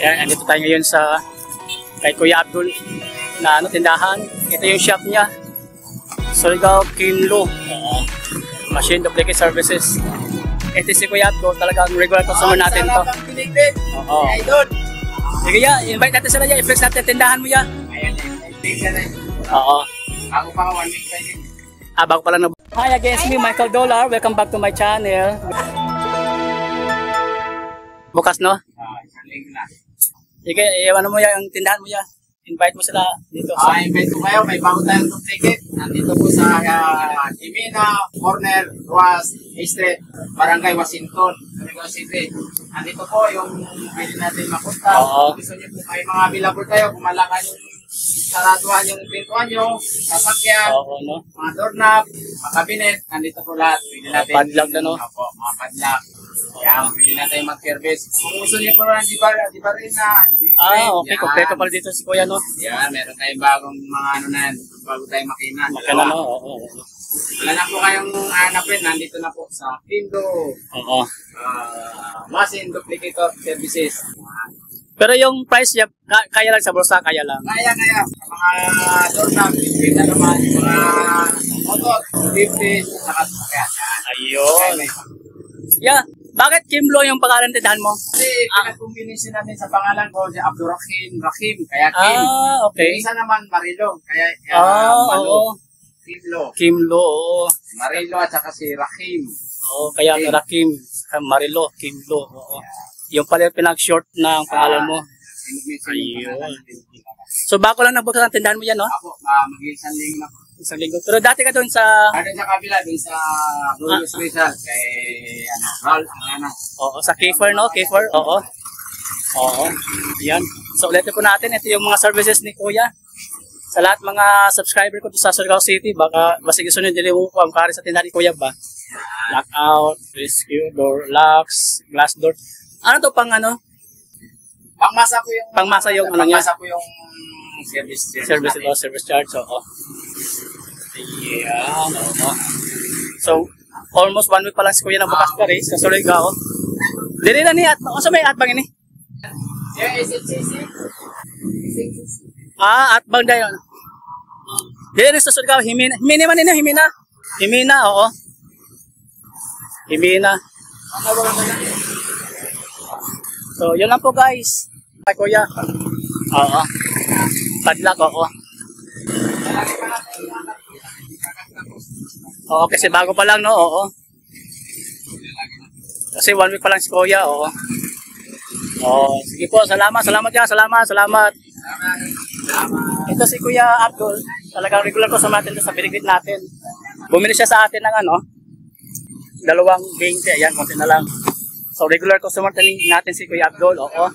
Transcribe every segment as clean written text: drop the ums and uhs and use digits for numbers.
Ayan, andito tayo ngayon sa kay Kuya Abdul na tindahan. Ito yung shop niya. Surigao Kimlo. Machine Duplicate Services. Ito si Kuya Abdul, talagang regular customer natin to. Oo. Sige ya, invite natin sila ya, i-flex natin tindahan mo ya. Ayan, Oo. ako pa 1 week pa yun. Bago pala na. Hi again, it's me Michael Dollar. Welcome back to my channel. Bukas no? Isang linggo na. Sige, iwan mo ya yung tindahan mo ya. Invite mo sila dito. Invite ko kayo, may bago tayong duplicate. Nandito po sa Jimena, Corner, Ruas, Street, Barangay Washington, Surigao City. Nandito po yung pwede natin mapunta. Oo. Gusto niyo po kayo mga available tayo, kumalakan yung saraduhan yung pintuan nyo, sasakyan, Oo, no? mga doorknob, mga kabinet, nandito po lahat. Pwede natin Padlock na, no? Opo, mga padlock. Yan, pwede natin mag-service. Kung gusto niyo po rin, di ba rin na? Okay, kompleto pala dito si Kuya, no? Yan, meron tayong bagong mga ano na yan, bago tayong makina. Makina, no? Oo. Wala na po kayong hanapin, nandito na po sa Pindo. Oo. Machine Duplicator Services. Pero yung price niya, kaya lang sa bulsa, kaya lang. Kaya. Mga doorknob, bibig na naman. Mga motor, 50, saka sasakyan. Ayun. Yeah. Bakit Kimlo yung pangalan tindahan mo? Kasi pinag-combination namin sa pangalan ko, si Abdurrahim, kaya Kim. Okay. Yung isa naman, Marilo. Kaya Oo. Kimlo, oo. Marilo at saka si Rahim. Oo, kaya Rakim, Marilo, Kimlo, oo. Yung pala yung pinag-short ng pangalan mo. Ayun. So bako lang nagbukas ang tindahan mo yan, no? Ako, mag-isang linggo na po. Isang linggo. Pero dati ka doon sa... Doon sa kabila, doon sa Rollo Special, kay Raul, Oo, sa Kiefer, no? Kiefer, oo. Oo. Yan. So ulitin po natin, ito yung mga services ni Kuya. Sa lahat mga subscriber ko sa Surigao City, baka gusto nyo dilimu ko ang kari sa tindahan ni Kuya ba? Lockout, rescue, door locks, glass door. Ano to pang ano? Pangmasa po yung... Pangmasa yung ano niya? Pangmasa po yung service charge, oo. Ayan, oo. So, almost 1 week pa lang si Kuya ng bukas pa rin sa Surigao. Dili na ni at, o sa may atbang ini? Atbang na yun. Dili rin sa Surigao, Himina man ini, Himina, oo. Himina. So, yun lang po guys. Kay Kuya. Oo. Padlock, oo. Oo, kasi bago pa lang, no? Oo. Kasi 1 week pa lang si Kuya, oo. Oo, sige po, salamat dyan, salamat. Ito si Kuya Abdul, talagang regular ko sa natin sa binigit natin. Bumili siya sa atin ng ano, 2.20, ayan, konti na lang. So regular customer natin si Kuya Abdul, oo.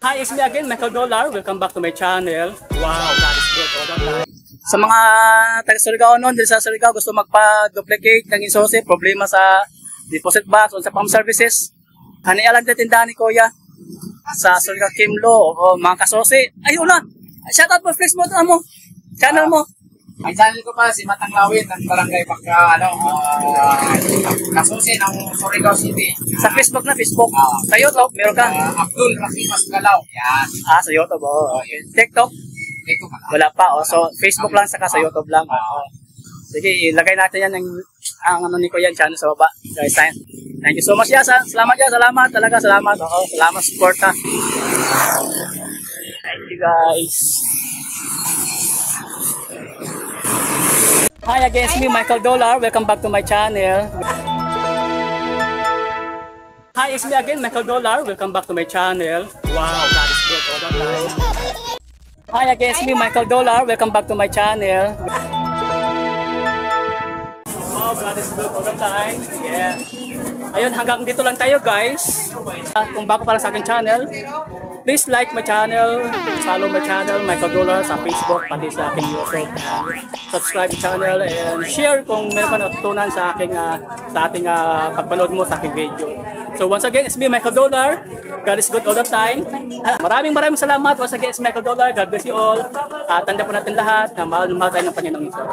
Hi, it's me again, Michael Dollar. Welcome back to my channel. Wow, that is good. Sa mga taga-Surigao noon, dito sa Surigao, gusto magpa-duplicate ng isose, problema sa deposit box o sa pump services. Hanialan din tindahan ni Kuya sa Surigao Kimlo o mga kasose. Ayun na! Shoutout po, flex mo mo, channel mo. Ang channel ko pa si Matang Lawit ng Barangay Pagka, Kasusi ng Surigao City. Sa Facebook na, Facebook. Sa YouTube, meron ka? Abdul Rahim Asgalaw. Yan. Sa YouTube, oh. TikTok? TikTok pa. Wala pa, oh. So, Facebook lang, saka sa YouTube lang. Sige, ilagay natin yan ang ano ni Kuya, channel sa baba. Guys, thank you so much, Yasa. Salamat, Yasa. Salamat. Talaga, salamat. Salamat, support, ha. Thank you, guys. Hi again, it's me Michael Dollar. Welcome back to my channel. Hi, it's me again, Michael Dollar. Welcome back to my channel. Wow, that is good. Hi again, it's me Michael Dollar. Welcome back to my channel. Wow, that is good all the time. Yeah. Ayun, hanggang dito lang tayo guys. Kung bago para sa aking channel, please like my channel, follow my channel, Michael Dollar sa Facebook, pati sa aking YouTube. Subscribe my channel and share kung meron ka natutunan sa aking pagpanood mo sa aking video. So once again, it's me, Michael Dollar. God is good all the time. Maraming salamat. Once again, it's Michael Dollar. God bless you all. Tanda po natin lahat na mahal tayo ng Panginoong Iso.